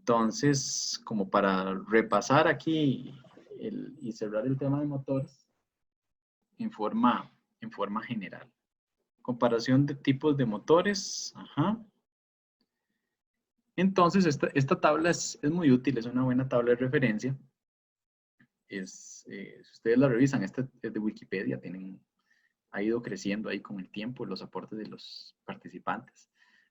Entonces, como para repasar aquí y cerrar el tema de motores en forma general. Comparación de tipos de motores. Ajá. Entonces, esta tabla es muy útil, es una buena tabla de referencia. Si ustedes la revisan, esta es de Wikipedia, ha ido creciendo ahí con el tiempo los aportes de los participantes.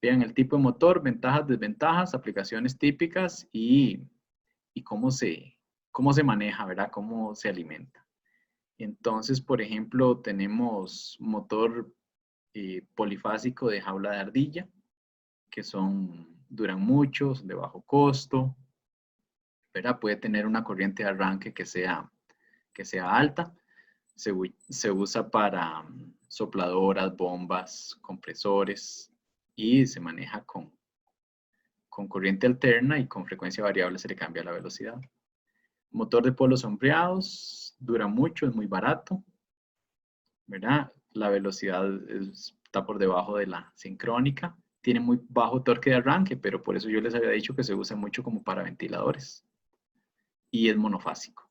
Vean el tipo de motor, ventajas, desventajas, aplicaciones típicas y cómo se maneja, ¿verdad? Cómo se alimenta. Entonces, por ejemplo, tenemos motor polifásico de jaula de ardilla, que duran mucho, son de bajo costo, ¿verdad? Puede tener una corriente de arranque que sea alta. Se usa para sopladoras, bombas, compresores y se maneja con corriente alterna y con frecuencia variable se le cambia la velocidad. Motor de polos sombreados, dura mucho, es muy barato, ¿verdad? La velocidad está por debajo de la sincrónica. Tiene muy bajo torque de arranque, pero por eso yo les había dicho que se usa mucho como para ventiladores. Y es monofásico.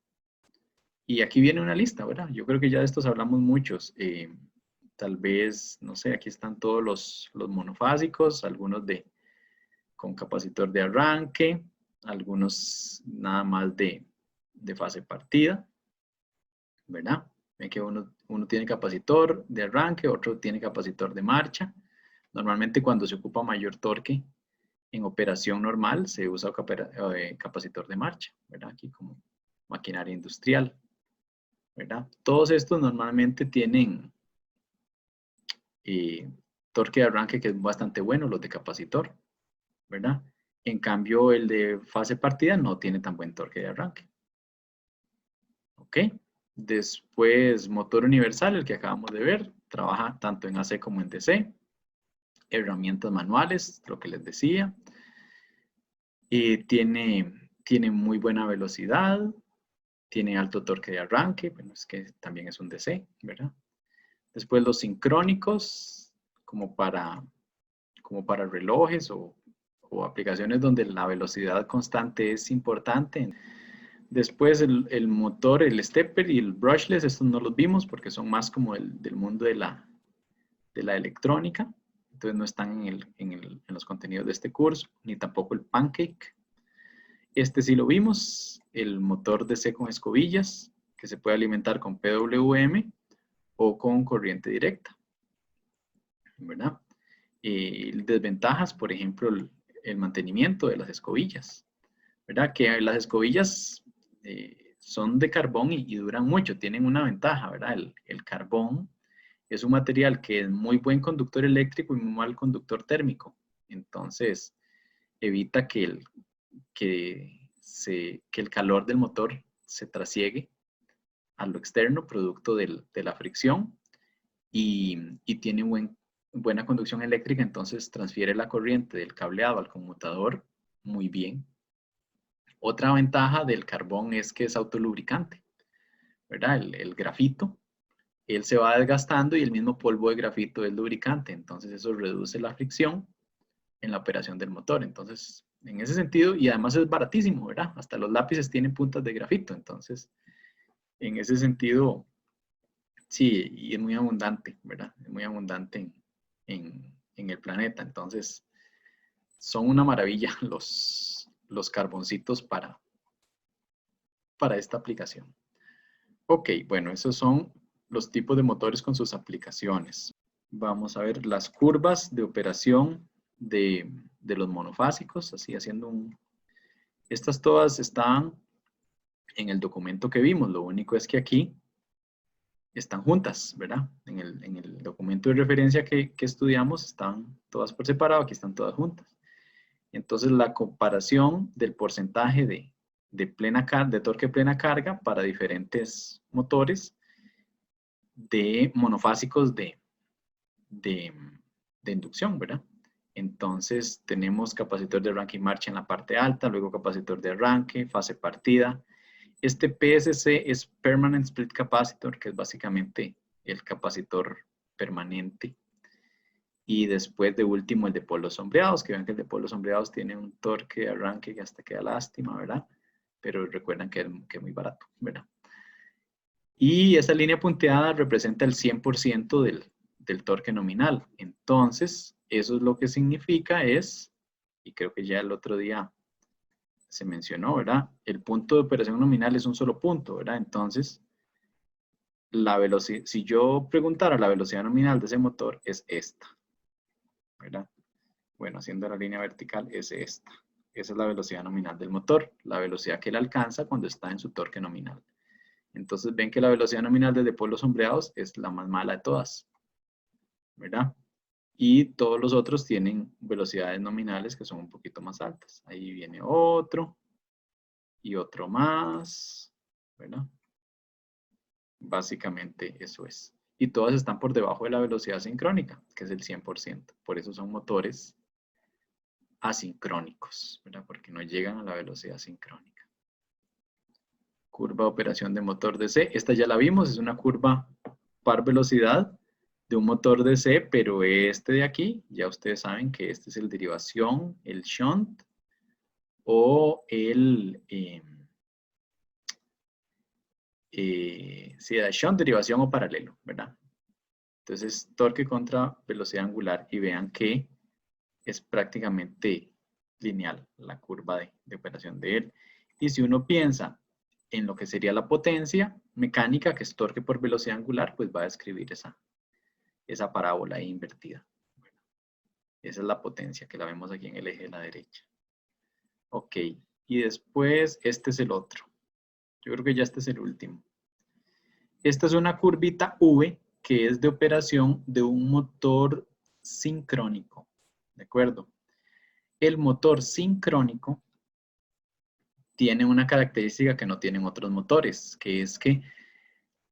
Y aquí viene una lista, ¿verdad? Yo creo que ya de estos hablamos muchos. Tal vez, no sé, aquí están todos los monofásicos, algunos con capacitor de arranque, algunos nada más de fase partida, ¿verdad? Ven que uno tiene capacitor de arranque, otro tiene capacitor de marcha. Normalmente cuando se ocupa mayor torque en operación normal se usa capacitor de marcha, ¿verdad? Aquí como maquinaria industrial, ¿verdad? Todos estos normalmente tienen torque de arranque que es bastante bueno, los de capacitor, ¿verdad? En cambio, el de fase partida no tiene tan buen torque de arranque. ¿Ok? Después, motor universal, el que acabamos de ver, trabaja tanto en AC como en DC. Herramientas manuales, lo que les decía. Tiene muy buena velocidad, tiene alto torque de arranque, bueno, es que también es un DC, ¿verdad? Después los sincrónicos, como para relojes o aplicaciones donde la velocidad constante es importante. Después el motor, el stepper y el brushless, estos no los vimos porque son más como del mundo de la electrónica. Entonces no están en los contenidos de este curso, ni tampoco el pancake. Este sí lo vimos, el motor DC con escobillas, que se puede alimentar con PWM o con corriente directa, ¿verdad? Desventajas, por ejemplo, el mantenimiento de las escobillas, ¿verdad? Que las escobillas son de carbón y duran mucho, tienen una ventaja, ¿verdad? El carbón es un material que es muy buen conductor eléctrico y muy mal conductor térmico. Entonces, evita que el calor del motor se trasiegue a lo externo, producto de la fricción, y tiene buena conducción eléctrica, entonces transfiere la corriente del cableado al conmutador muy bien. Otra ventaja del carbón es que es autolubricante, ¿verdad? El grafito, él se va desgastando y el mismo polvo de grafito es lubricante, entonces eso reduce la fricción en la operación del motor. Entonces, en ese sentido, y además es baratísimo, ¿verdad? Hasta los lápices tienen puntas de grafito, entonces, en ese sentido, sí, y es muy abundante, ¿verdad? Es muy abundante en el planeta, entonces, son una maravilla los carboncitos para esta aplicación. Ok, bueno, esos son los tipos de motores con sus aplicaciones. Vamos a ver las curvas de operación de los monofásicos, así haciendo Estas todas están en el documento que vimos, lo único es que aquí están juntas, ¿verdad? En el documento de referencia que estudiamos están todas por separado, aquí están todas juntas. Entonces la comparación del porcentaje de torque plena carga para diferentes motores de monofásicos de inducción, ¿verdad? Entonces tenemos capacitor de arranque y marcha en la parte alta, luego capacitor de arranque, fase partida. Este PSC es Permanent Split Capacitor, que es básicamente el capacitor permanente. Y después de último el de polos sombreados, que ven que el de polos sombreados tiene un torque de arranque que hasta queda lástima, ¿verdad? Pero recuerdan que es muy barato, ¿verdad? Y esa línea punteada representa el 100% del torque nominal. Entonces, eso es lo que significa es, y creo que ya el otro día se mencionó, ¿verdad? El punto de operación nominal es un solo punto, ¿verdad? Entonces, la velocidad, si yo preguntara la velocidad nominal de ese motor, es esta, ¿verdad? Bueno, haciendo la línea vertical es esta. Esa es la velocidad nominal del motor, la velocidad que él alcanza cuando está en su torque nominal. Entonces ven que la velocidad nominal desde polos sombreados es la más mala de todas, ¿verdad? Y todos los otros tienen velocidades nominales que son un poquito más altas. Ahí viene otro y otro más, ¿verdad? Básicamente eso es. Y todas están por debajo de la velocidad sincrónica, que es el 100%. Por eso son motores asincrónicos, ¿verdad? Porque no llegan a la velocidad sincrónica. Curva de operación de motor DC. Esta ya la vimos, es una curva par velocidad de un motor DC, pero este de aquí, ya ustedes saben que este es el derivación, el shunt o el sí, shunt, derivación o paralelo, ¿verdad? Entonces, torque contra velocidad angular y vean que es prácticamente lineal la curva de operación de él. Y si uno piensa en lo que sería la potencia mecánica, que es torque por velocidad angular, pues va a describir esa parábola ahí invertida. Esa es la potencia que la vemos aquí en el eje de la derecha. Ok, y después este es el otro. Yo creo que ya este es el último. Esta es una curvita V que es de operación de un motor sincrónico. ¿De acuerdo? El motor sincrónico tiene una característica que no tienen otros motores, que es que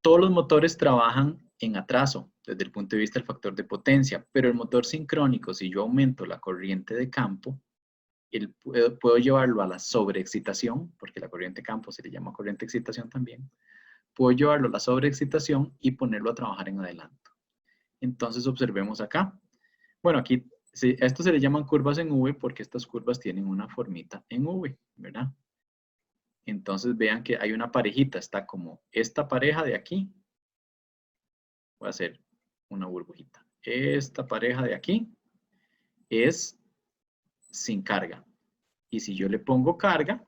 todos los motores trabajan en atraso desde el punto de vista del factor de potencia, pero el motor sincrónico, si yo aumento la corriente de campo, puedo llevarlo a la sobreexcitación, porque la corriente de campo se le llama corriente de excitación también, puedo llevarlo a la sobreexcitación y ponerlo a trabajar en adelanto. Entonces observemos acá. Bueno, aquí a esto se le llaman curvas en V porque estas curvas tienen una formita en V, ¿verdad? Entonces vean que hay una parejita, está como esta pareja de aquí. Voy a hacer una burbujita. Esta pareja de aquí es sin carga. Y si yo le pongo carga,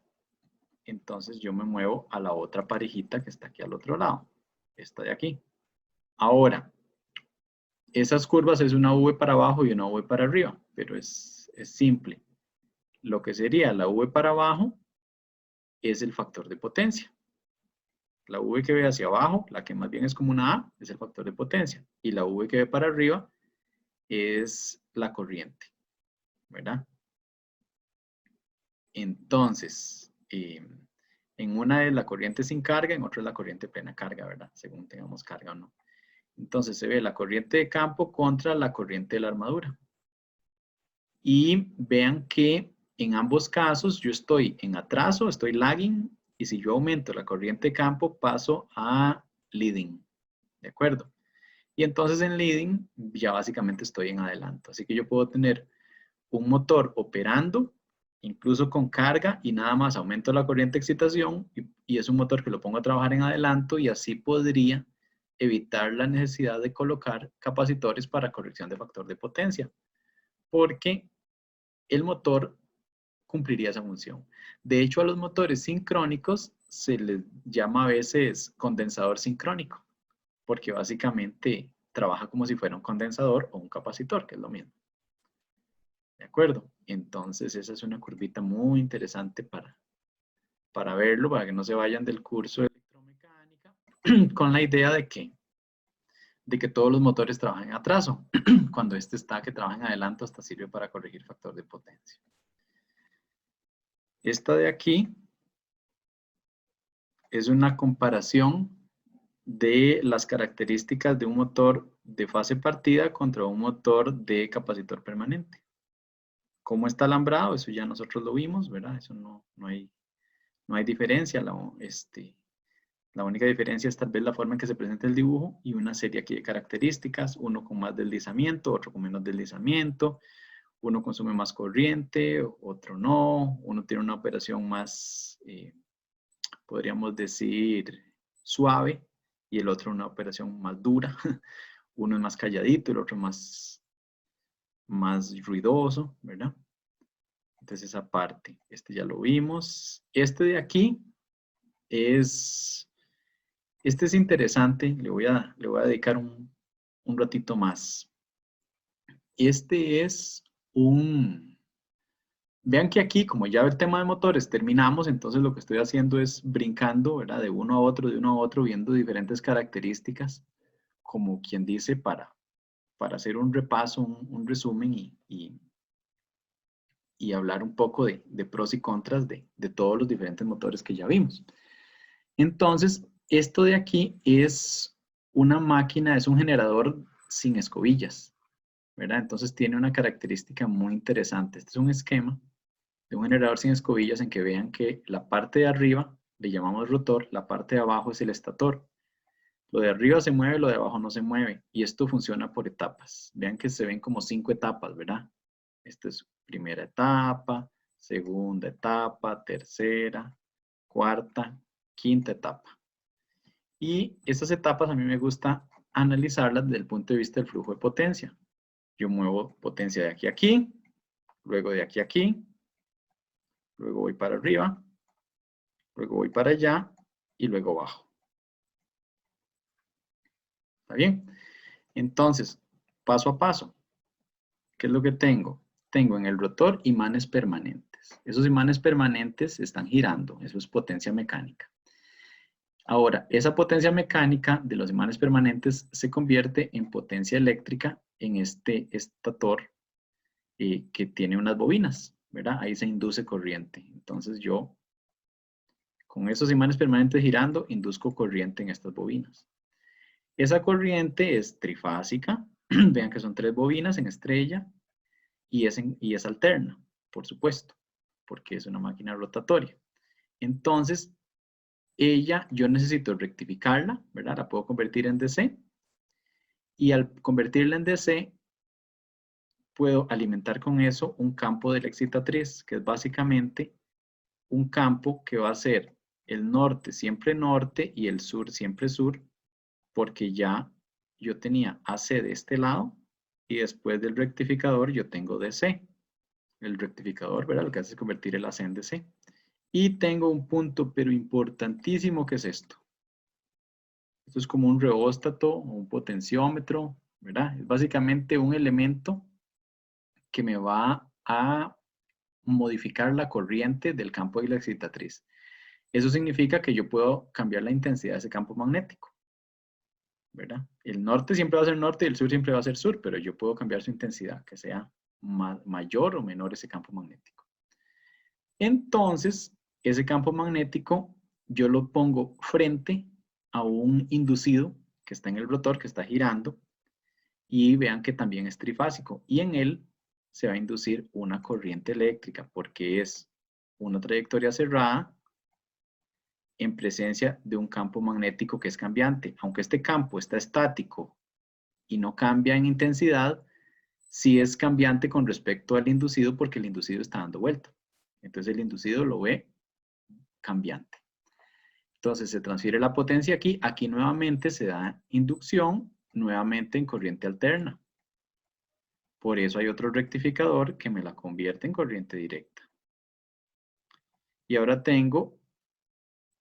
entonces yo me muevo a la otra parejita que está aquí al otro lado. Esta de aquí. Ahora, esas curvas es una V para abajo y una V para arriba, pero es simple. Lo que sería la V para abajo es el factor de potencia. La V que ve hacia abajo, la que más bien es como una A, es el factor de potencia. Y la V que ve para arriba es la corriente, ¿verdad? Entonces, en una es la corriente sin carga, en otra es la corriente plena carga, ¿verdad? Según tengamos carga o no. Entonces se ve la corriente de campo contra la corriente de la armadura. Y vean que en ambos casos yo estoy en atraso, estoy lagging, y si yo aumento la corriente de campo paso a leading, ¿de acuerdo? Y entonces en leading ya básicamente estoy en adelanto. Así que yo puedo tener un motor operando, incluso con carga, y nada más aumento la corriente de excitación y es un motor que lo pongo a trabajar en adelanto y así podría evitar la necesidad de colocar capacitores para corrección de factor de potencia, porque el motor cumpliría esa función. De hecho, a los motores sincrónicos se les llama a veces condensador sincrónico, porque básicamente trabaja como si fuera un condensador o un capacitor, que es lo mismo. ¿De acuerdo? Entonces, esa es una curvita muy interesante para verlo, para que no se vayan del curso de electromecánica, con la idea de que todos los motores trabajan en atraso. Cuando este está que trabaja en adelanto, hasta sirve para corregir factor de potencia. Esta de aquí es una comparación de las características de un motor de fase partida contra un motor de capacitor permanente. ¿Cómo está alambrado? Eso ya nosotros lo vimos, ¿verdad? Eso no hay diferencia. La única diferencia es tal vez la forma en que se presenta el dibujo y una serie aquí de características, uno con más deslizamiento, otro con menos deslizamiento, uno consume más corriente, otro no, uno tiene una operación más, podríamos decir, suave, y el otro una operación más dura. Uno es más calladito, el otro más ruidoso, ¿verdad? Entonces esa parte, este ya lo vimos. Este de aquí es interesante, le voy a dedicar un ratito más. Este es vean que aquí, como ya el tema de motores terminamos, entonces lo que estoy haciendo es brincando, ¿verdad? De uno a otro, viendo diferentes características, como quien dice, para hacer un repaso, un resumen y hablar un poco de pros y contras de todos los diferentes motores que ya vimos. Entonces, esto de aquí es una máquina, es un generador sin escobillas, ¿verdad? Entonces tiene una característica muy interesante. Este es un esquema de un generador sin escobillas en que vean que la parte de arriba le llamamos rotor, la parte de abajo es el estator. Lo de arriba se mueve, lo de abajo no se mueve. Y esto funciona por etapas. Vean que se ven como 5 etapas, ¿verdad? Esta es primera etapa, segunda etapa, tercera, cuarta, quinta etapa. Y estas etapas a mí me gusta analizarlas desde el punto de vista del flujo de potencia. Yo muevo potencia de aquí a aquí, luego de aquí a aquí, luego voy para arriba, luego voy para allá y luego bajo. ¿Está bien? Entonces, paso a paso, ¿qué es lo que tengo? Tengo en el rotor imanes permanentes. Esos imanes permanentes están girando, eso es potencia mecánica. Ahora, esa potencia mecánica de los imanes permanentes se convierte en potencia eléctrica en este estator que tiene unas bobinas, ¿verdad? Ahí se induce corriente. Entonces yo, con esos imanes permanentes girando, induzco corriente en estas bobinas. Esa corriente es trifásica. Vean que son 3 bobinas en estrella y es alterna, por supuesto, porque es una máquina rotatoria. Entonces, yo necesito rectificarla, ¿verdad? La puedo convertir en DC. Y al convertirla en DC, puedo alimentar con eso un campo de la excitatriz, que es básicamente un campo que va a ser el norte siempre norte y el sur siempre sur, porque ya yo tenía AC de este lado y después del rectificador yo tengo DC. El rectificador, ¿verdad? Lo que hace es convertir el AC en DC. Y tengo un punto, pero importantísimo, que es esto. Esto es como un reóstato o un potenciómetro, ¿verdad? Es básicamente un elemento que me va a modificar la corriente del campo de la excitatriz. Eso significa que yo puedo cambiar la intensidad de ese campo magnético, ¿verdad? El norte siempre va a ser norte y el sur siempre va a ser sur, pero yo puedo cambiar su intensidad, que sea mayor o menor ese campo magnético. Entonces, ese campo magnético yo lo pongo frente a un inducido que está en el rotor, que está girando, y vean que también es trifásico, y en él se va a inducir una corriente eléctrica, porque es una trayectoria cerrada en presencia de un campo magnético que es cambiante. Aunque este campo está estático y no cambia en intensidad, sí es cambiante con respecto al inducido, porque el inducido está dando vuelta. Entonces el inducido lo ve cambiante. Entonces se transfiere la potencia aquí. Aquí nuevamente se da inducción, nuevamente en corriente alterna. Por eso hay otro rectificador que me la convierte en corriente directa. Y ahora tengo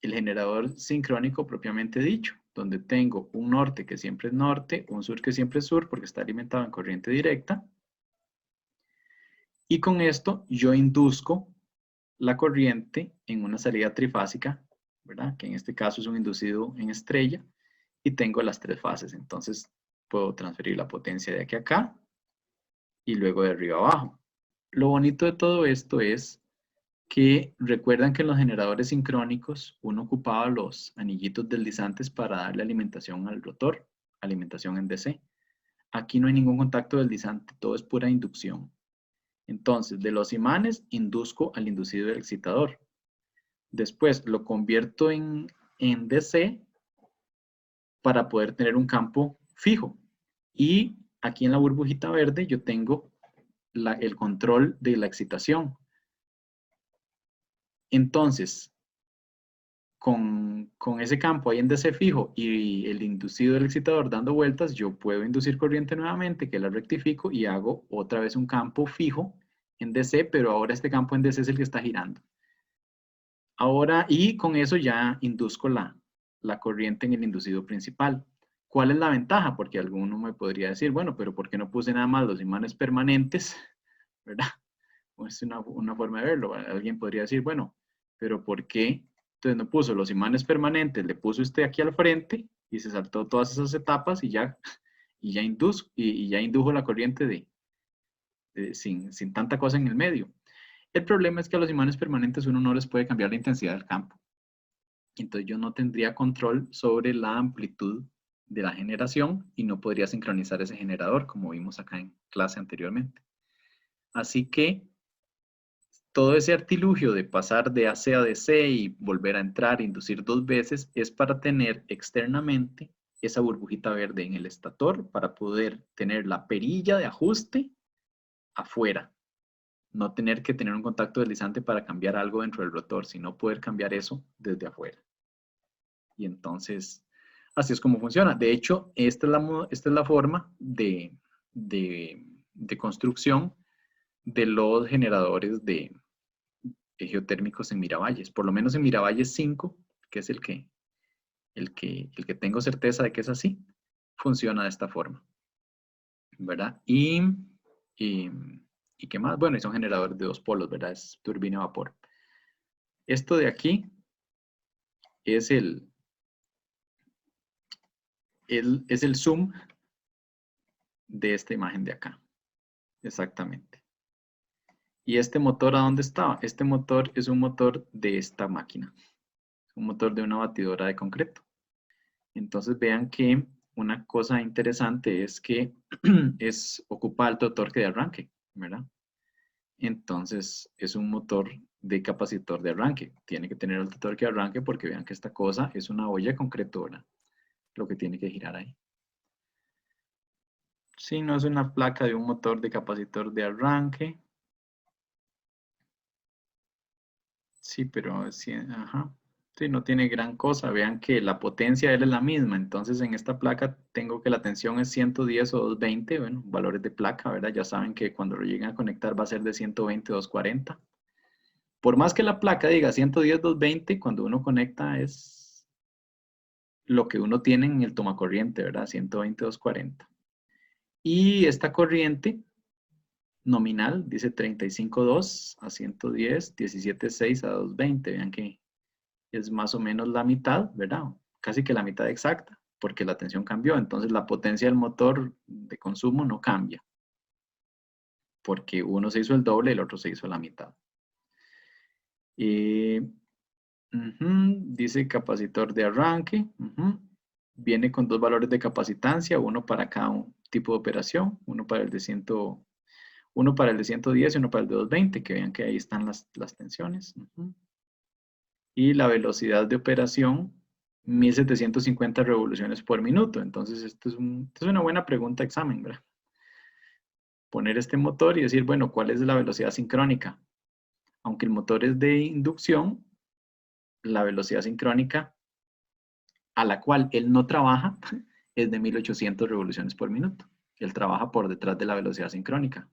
el generador sincrónico propiamente dicho, donde tengo un norte que siempre es norte, un sur que siempre es sur, porque está alimentado en corriente directa. Y con esto yo induzco la corriente en una salida trifásica, ¿verdad? Que en este caso es un inducido en estrella, y tengo las 3 fases. Entonces puedo transferir la potencia de aquí a acá y luego de arriba a abajo. Lo bonito de todo esto es que recuerdan que en los generadores sincrónicos uno ocupaba los anillitos deslizantes para darle alimentación al rotor, alimentación en DC. Aquí no hay ningún contacto deslizante, todo es pura inducción. Entonces, de los imanes induzco al inducido del excitador. Después lo convierto en en DC para poder tener un campo fijo. Y aquí en la burbujita verde yo tengo el control de la excitación. Entonces, con ese campo ahí en DC fijo y el inducido del excitador dando vueltas, yo puedo inducir corriente nuevamente, que la rectifico y hago otra vez un campo fijo en DC, pero ahora este campo en DC es el que está girando. Ahora, y con eso ya induzco la corriente en el inducido principal. ¿Cuál es la ventaja? Porque alguno me podría decir, bueno, pero ¿por qué no puse nada más los imanes permanentes? ¿Verdad? Es una forma de verlo. Alguien podría decir, bueno, pero ¿por qué? Entonces no puso los imanes permanentes, le puso este aquí al frente y se saltó todas esas etapas y ya indujo la corriente sin tanta cosa en el medio. El problema es que a los imanes permanentes uno no les puede cambiar la intensidad del campo. Entonces yo no tendría control sobre la amplitud de la generación y no podría sincronizar ese generador como vimos acá en clase anteriormente. Así que todo ese artilugio de pasar de AC a DC y volver a entrar, inducir dos veces, es para tener externamente esa burbujita verde en el estator para poder tener la perilla de ajuste afuera. No tener que tener un contacto deslizante para cambiar algo dentro del rotor, sino poder cambiar eso desde afuera. Y entonces, así es como funciona. De hecho, esta es la forma de construcción de los generadores de geotérmicos en Miravalles. Por lo menos en Miravalles 5, que es el que tengo certeza de que es así, funciona de esta forma. ¿Verdad? ¿Y qué más? Bueno, y son generadores de dos polos, ¿verdad? Es turbina a vapor. Esto de aquí es el zoom de esta imagen de acá. Exactamente. ¿Y este motor a dónde estaba? Este motor es un motor de esta máquina. Un motor de una batidora de concreto. Entonces vean que una cosa interesante es que ocupa alto torque de arranque, ¿verdad? Entonces es un motor de capacitor de arranque. Tiene que tener alto torque de arranque porque vean que esta cosa es una olla de concreto, ¿verdad? Lo que tiene que girar ahí. Sí, no es una placa de un motor de capacitor de arranque. Sí, pero sí, ajá. Sí, no tiene gran cosa. Vean que la potencia de él es la misma. Entonces en esta placa tengo que la tensión es 110 o 220. Bueno, valores de placa, ¿verdad? Ya saben que cuando lo lleguen a conectar va a ser de 120 o 240. Por más que la placa diga 110, 220, cuando uno conecta es lo que uno tiene en el tomacorriente, ¿verdad? 120, 240. Y esta corriente nominal dice 35.2 a 110, 17.6 a 220. Vean que es más o menos la mitad, ¿verdad? Casi que la mitad exacta, porque la tensión cambió. Entonces la potencia del motor de consumo no cambia, porque uno se hizo el doble y el otro se hizo la mitad. Dice capacitor de arranque. Viene con dos valores de capacitancia, uno para cada tipo de operación, uno para el de 110 y uno para el de 220, que vean que ahí están las tensiones. Y la velocidad de operación, 1750 revoluciones por minuto. Entonces, esto es una buena pregunta de examen, ¿verdad? Poner este motor y decir, bueno, ¿cuál es la velocidad sincrónica? Aunque el motor es de inducción, la velocidad sincrónica a la cual él no trabaja es de 1800 revoluciones por minuto. Él trabaja por detrás de la velocidad sincrónica,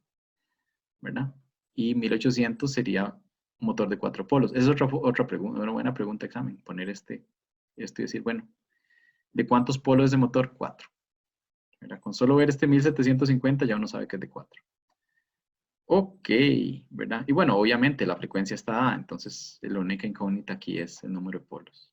¿verdad? Y 1800 sería un motor de 4 polos. Esa es otra pregunta, una buena pregunta de examen. Poner esto y decir, bueno, ¿de cuántos polos es de motor? 4. ¿Verdad? Con solo ver este 1750 ya uno sabe que es de 4. Ok, ¿verdad? Y bueno, obviamente la frecuencia está dada, entonces la única incógnita aquí es el número de polos.